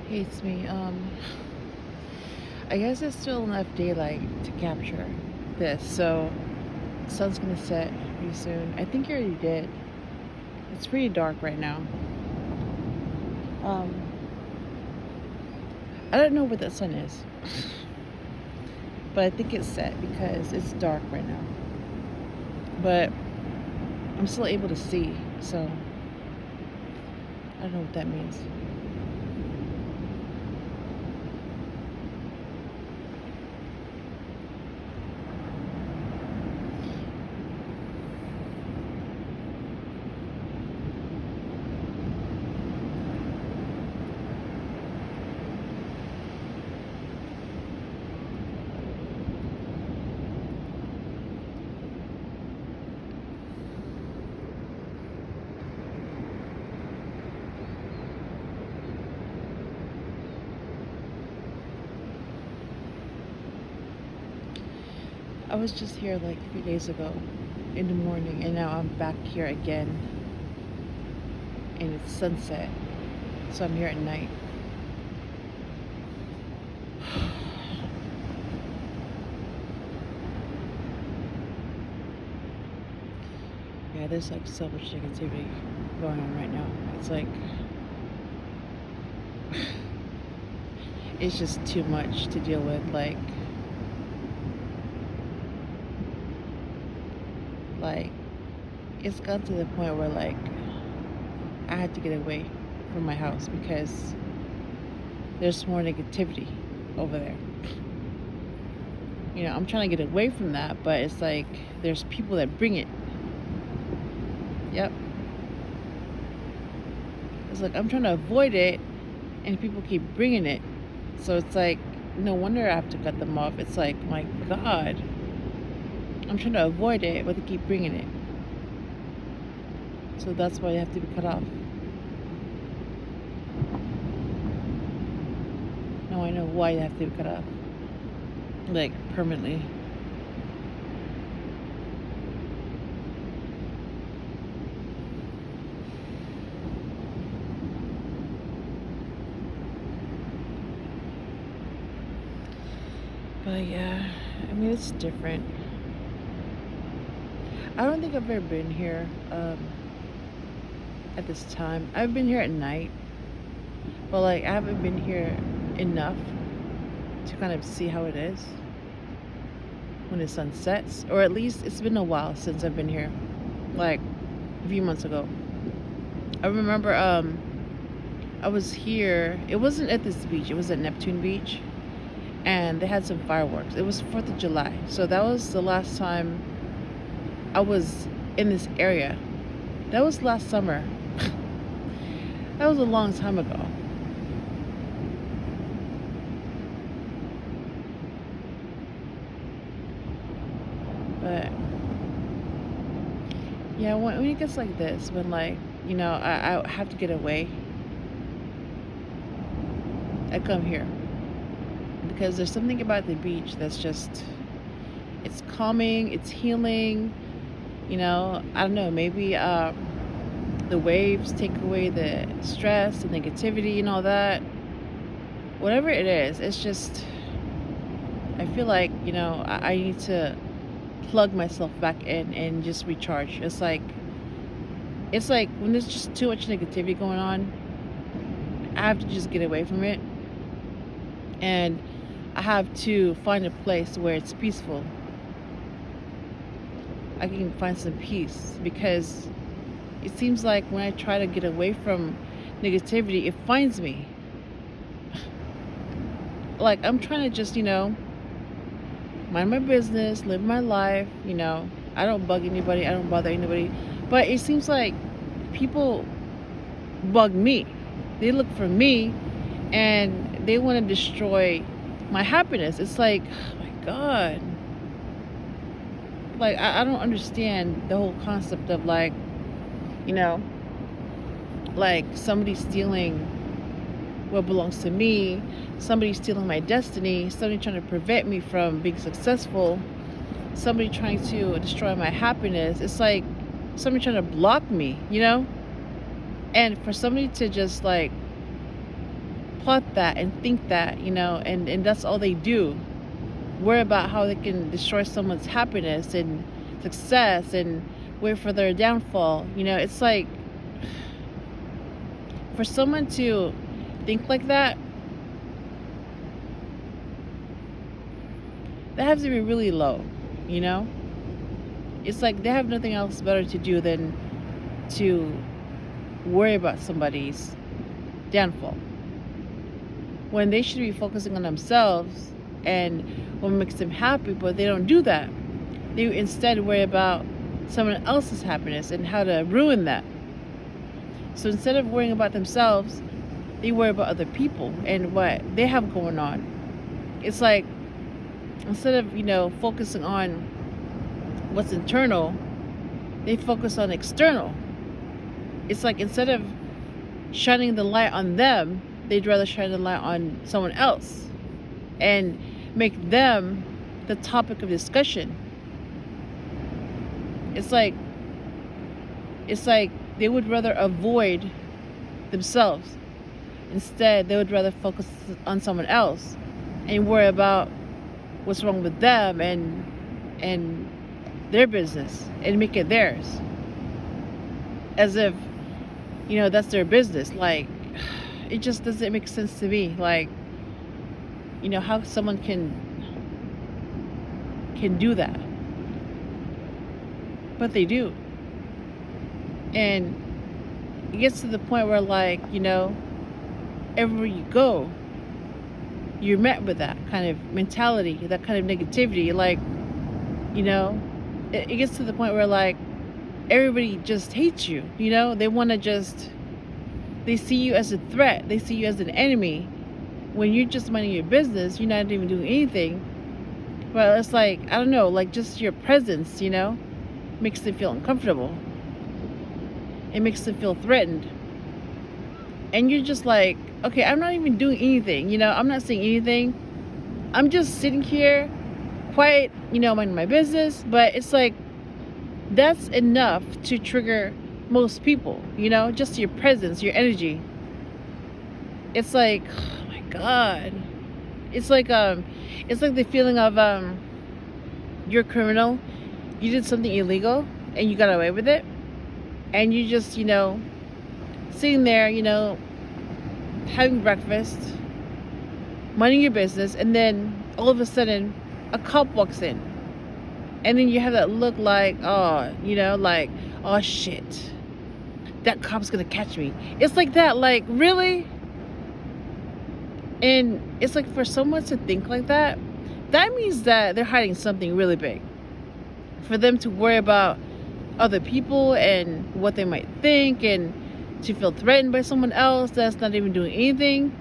Hates me. I guess there's still enough daylight to capture this, so sun's gonna set pretty soon. I think you already did. It's pretty dark right now. Um, I don't know where the sun is, but I think it's set because it's dark right now. But I'm still able to see, so I don't know what that means. I was just here like 3 days ago in the morning, and now I'm back here again, and it's sunset, so I'm here at night. Yeah, there's like so much negativity going on right now. It's like it's just too much to deal with. Like it's got to the point where like I had to get away from my house because there's more negativity over there. I'm trying to get away from that, but it's like there's people that bring it. Yep. It's like I'm trying to avoid it, and people keep bringing it. So it's like, no wonder I have to cut them off. It's like, my God, I'm trying to avoid it, but they keep bringing it. So that's why you have to be cut off. Now I know why you have to be cut off. Like, permanently. But yeah, I mean, it's different. I don't think I've ever been here at this time. I've been here at night, but like I haven't been here enough to kind of see how it is when the sun sets, or at least it's been a while since I've been here, like a few months ago. I remember I was here. It wasn't at this beach. It was at Neptune Beach, and they had some fireworks. It was 4th of July, so that was the last time I was in this area. That was last summer. That was a long time ago. But yeah, when it gets like this, when like, I have to get away, I come here. Because there's something about the beach that's just, it's calming, it's healing. I don't know, maybe the waves take away the stress, the negativity, and all that. Whatever it is, it's just, I feel like, I need to plug myself back in and just recharge. It's like when there's just too much negativity going on, I have to just get away from it. And I have to find a place where it's peaceful. I can find some peace, because it seems like when I try to get away from negativity, it finds me. Like I'm trying to just, mind my business, live my life, I don't bug anybody, I don't bother anybody. But it seems like people bug me. They look for me, and they want to destroy my happiness. It's like, oh my God. Like, I don't understand the whole concept of like, like somebody stealing what belongs to me, somebody stealing my destiny, somebody trying to prevent me from being successful, somebody trying to destroy my happiness. It's like somebody trying to block me, And for somebody to just like plot that and think that, and that's all they do. Worry about how they can destroy someone's happiness and success and wait for their downfall. It's like, for someone to think like that has to be really low, It's like they have nothing else better to do than to worry about somebody's downfall, when they should be focusing on themselves and what makes them happy. But they don't do that. They instead worry about someone else's happiness and how to ruin that. So instead of worrying about themselves, they worry about other people and what they have going on. It's like, instead of focusing on what's internal, they focus on external. It's like, instead of shining the light on them, they'd rather shine the light on someone else and make them the topic of discussion. It's like they would rather avoid themselves. Instead, they would rather focus on someone else and worry about what's wrong with them and their business and make it theirs, as if that's their business. Like, it just doesn't make sense to me. Like, how someone can do that, but they do. And it gets to the point where, like, everywhere you go, you're met with that kind of mentality, that kind of negativity. Like, it gets to the point where, like, everybody just hates you. They want to they see you as a threat. They see you as an enemy. When you're just minding your business, you're not even doing anything. But it's like, I don't know, like, just your presence, makes them feel uncomfortable. It makes them feel threatened. And you're just like, okay, I'm not even doing anything, I'm not saying anything. I'm just sitting here, quiet, minding my business. But it's like, that's enough to trigger most people, just your presence, your energy. It's like, oh my God. It's like the feeling of you're a criminal, you did something illegal and you got away with it, and you just sitting there, having breakfast, minding your business, and then all of a sudden a cop walks in, and then you have that look like, oh, like, oh shit, that cop's gonna catch me. It's like that, like, really? And it's like, for someone to think like that means that they're hiding something really big. For them to worry about other people and what they might think, and to feel threatened by someone else that's not even doing anything,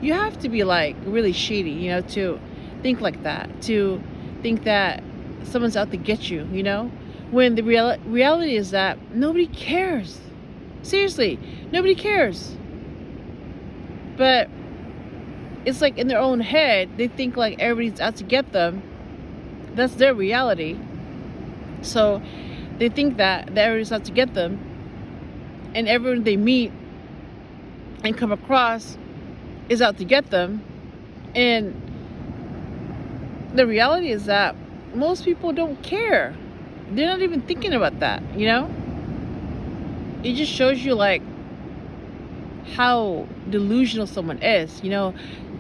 you have to be, like, really shady, to think like that, to think that someone's out to get you, when the reality is that nobody cares. Seriously, nobody cares. But it's like, in their own head, they think like everybody's out to get them. That's their reality. So they think that everybody's out to get them, and everyone they meet and come across is out to get them. And the reality is that most people don't care. They're not even thinking about that, It just shows you, like, how delusional someone is.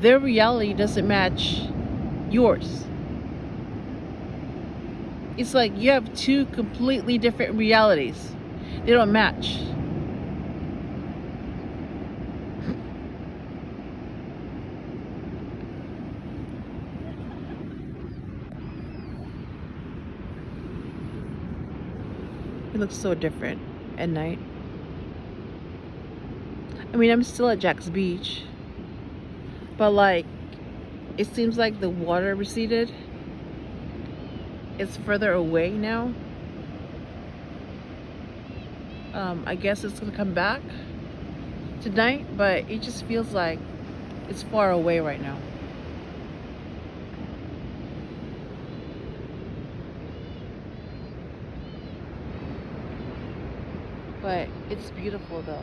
Their reality doesn't match yours. It's like you have two completely different realities. They don't match. It looks so different at night. I mean, I'm still at Jack's Beach, but, like, it seems like the water receded. It's further away now. I guess it's gonna come back tonight, but it just feels like it's far away right now. But it's beautiful though,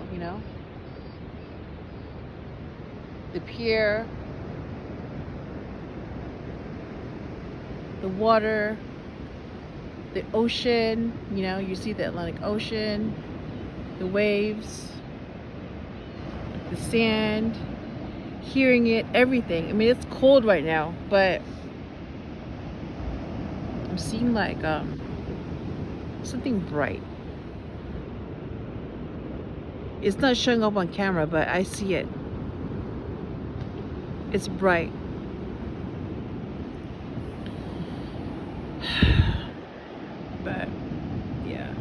the pier, the water, the ocean, you know, you see the Atlantic Ocean, the waves, the sand, hearing it, everything. I mean, it's cold right now, but I'm seeing like something bright. It's not showing up on camera, but I see it. It's bright. But yeah.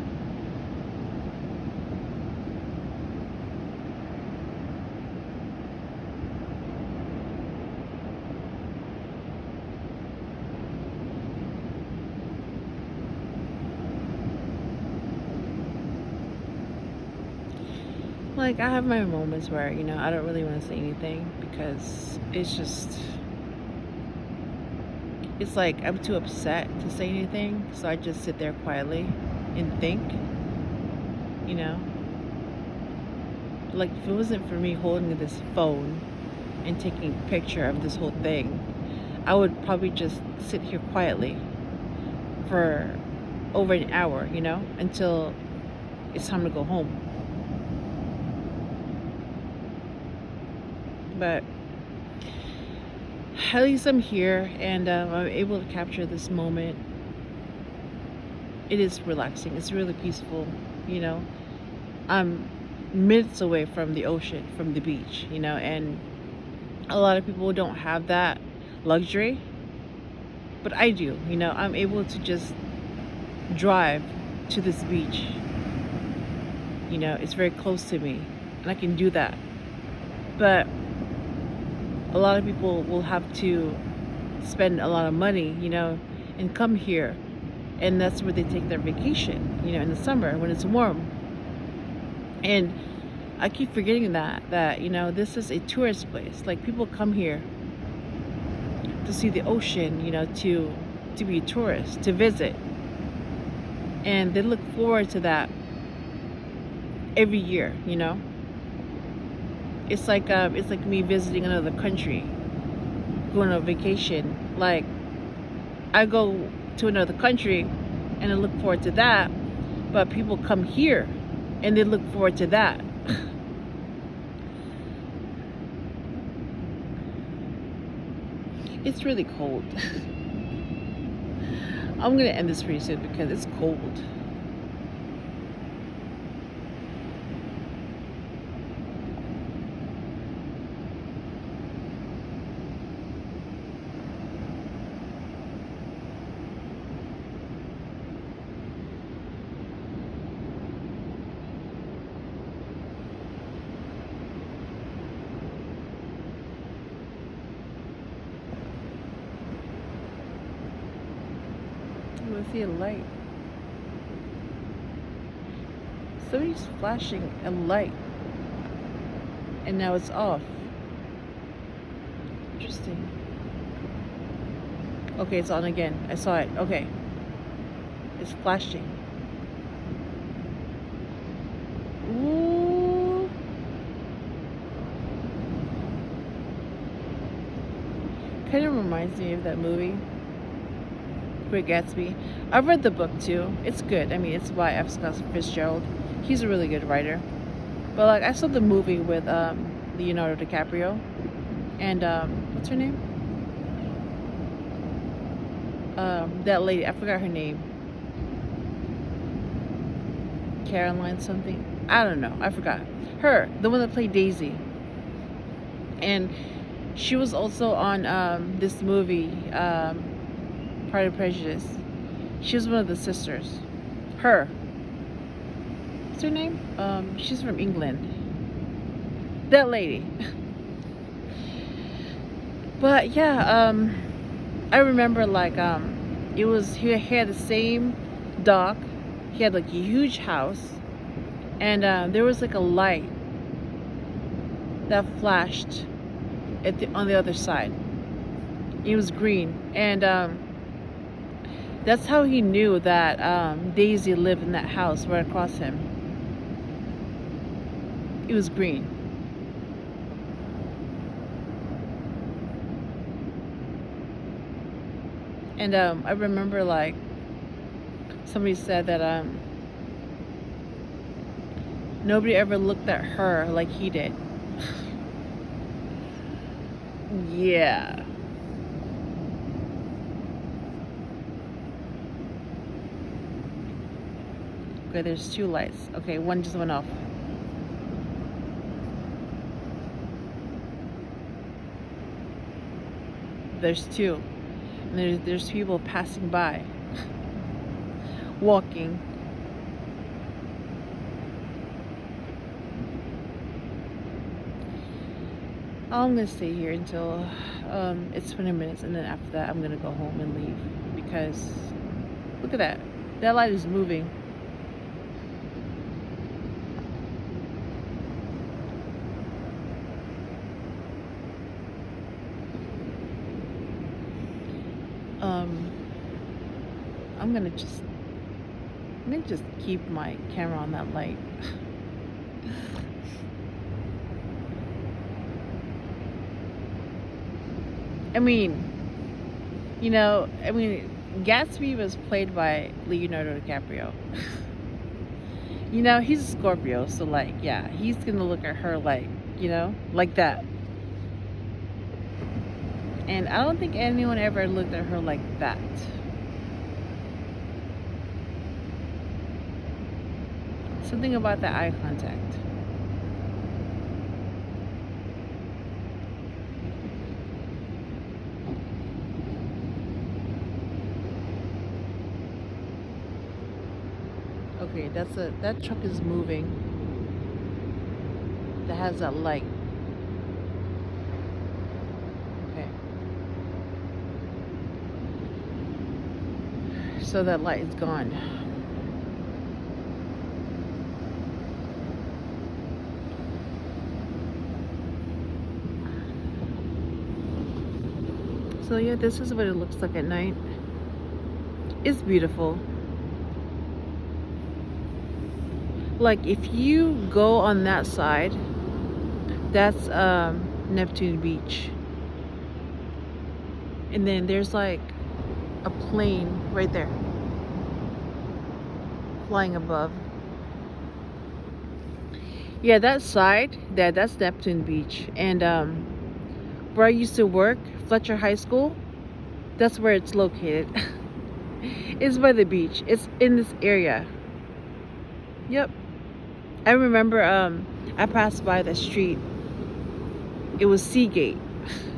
Like, I have my moments where, you know, I don't really want to say anything because it's like I'm too upset to say anything, so I just sit there quietly and think, you know. Like, if it wasn't for me holding this phone and taking a picture of this whole thing, I would probably just sit here quietly for over an hour, you know, until it's time to go home. But at least I'm here, and I'm able to capture this moment. It is relaxing. It's really peaceful, you know. I'm minutes away from the ocean, from the beach, you know, and a lot of people don't have that luxury, but I do, you know. I'm able to just drive to this beach, you know. It's very close to me, and I can do that. But a lot of people will have to spend a lot of money, you know, and come here, and that's where they take their vacation, you know, in the summer when it's warm. And I keep forgetting that you know, this is a tourist place. Like, people come here to see the ocean, you know, to be a tourist, to visit, and they look forward to that every year, you know. It's like me visiting another country, going on vacation. Like, I go to another country and I look forward to that, but people come here and they look forward to that. It's really cold. I'm gonna end this pretty soon because it's cold. I see a light. Somebody's flashing a light, and now it's off. Interesting. Okay, it's on again. I saw it. Okay. It's flashing. Ooh. Kind of reminds me of that movie, Great Gatsby. I've read the book too. It's good. I mean, it's by F. Scott Fitzgerald. He's a really good writer. But like, I saw the movie with Leonardo DiCaprio and what's her name? That lady. I forgot her name. Caroline something. I don't know. I forgot. Her, the one that played Daisy. And she was also on this movie, Pride and Prejudice. She was one of the sisters. Her. What's her name? She's from England. That lady. But yeah, I remember like he had the same dock. He had like a huge house, and there was like a light that flashed on the other side. It was green, and that's how he knew that Daisy lived in that house right across him. It was green. And I remember like somebody said that nobody ever looked at her like he did. Yeah. Okay, there's 2 lights. Okay, one just went off. There's 2. And there's people passing by. Walking. I'm gonna stay here until it's 20 minutes, and then after that I'm gonna go home and leave, because look at that. That light is moving. I'm gonna just keep my camera on that light. I mean, Gatsby was played by Leonardo DiCaprio. He's a Scorpio, so like, yeah, he's gonna look at her like, like that. And I don't think anyone ever looked at her like that. Something about that eye contact. Okay, that truck is moving. That has that light. Okay. So that light is gone. So yeah, this is what it looks like at night. It's beautiful. Like if you go on that side, that's Neptune Beach. And then there's like a plane right there flying above. Yeah, that side, that's Neptune Beach. And where I used to work, Fletcher High School, that's where it's located. It's by the beach. It's in this area. Yep. I remember I passed by the street. It was Seagate.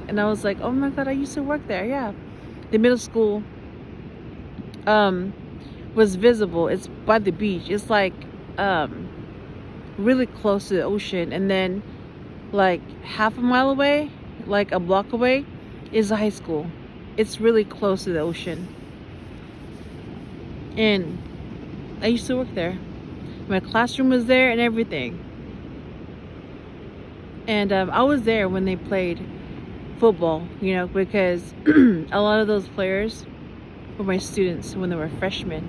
And I was like, oh my god, I used to work there. Yeah. The middle school was visible. It's by the beach. It's like really close to the ocean. And then like half a mile away, like a block away, is a high school. It's really close to the ocean. And I used to work there. My classroom was there and everything. And I was there when they played football, because a lot of those players were my students when they were freshmen.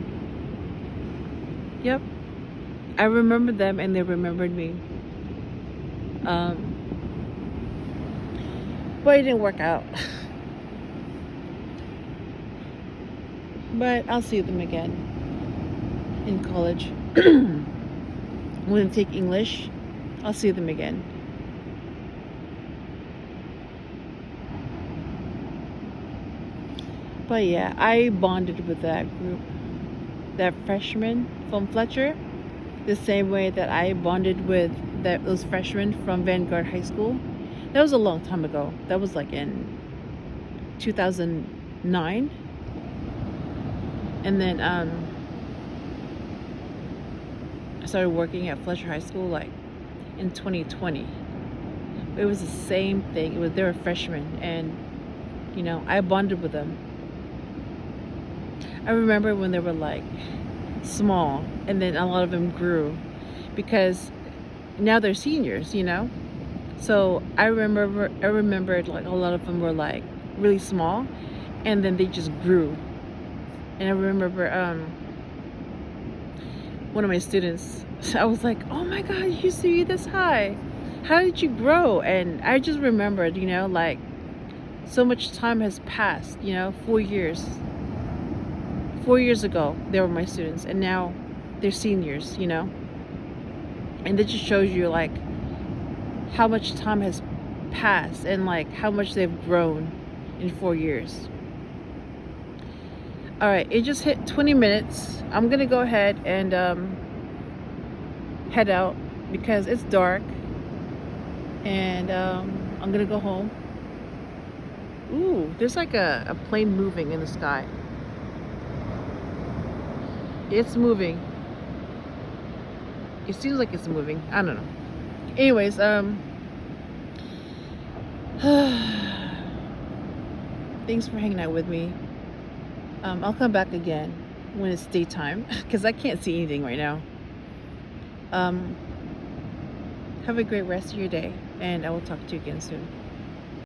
Yep. I remember them and they remembered me. But it didn't work out. But I'll see them again in college. When I take English, I'll see them again. But yeah, I bonded with that group, that freshman from Fletcher, the same way that I bonded with those freshmen from Vanguard High School. That was a long time ago. That was like in 2009. And then I started working at Fletcher High School like in 2020. It was the same thing. They were freshmen, and I bonded with them. I remember when they were like small, and then a lot of them grew because now they're seniors, So I remembered like a lot of them were like really small, and then they just grew. And I remember one of my students, I was like, oh my god, you used to be this high. How did you grow? And I just remembered, like so much time has passed, 4 years. 4 years ago, they were my students, and now they're seniors, you know? And it just shows you, like, how much time has passed and, like, how much they've grown in 4 years. All right, it just hit 20 minutes. I'm gonna go ahead and head out because it's dark, and I'm gonna go home. Ooh, there's like a plane moving in the sky. It's moving. It seems like it's moving. I don't know. Anyways, thanks for hanging out with me. I'll come back again when it's daytime because I can't see anything right now. Have a great rest of your day, and I will talk to you again soon.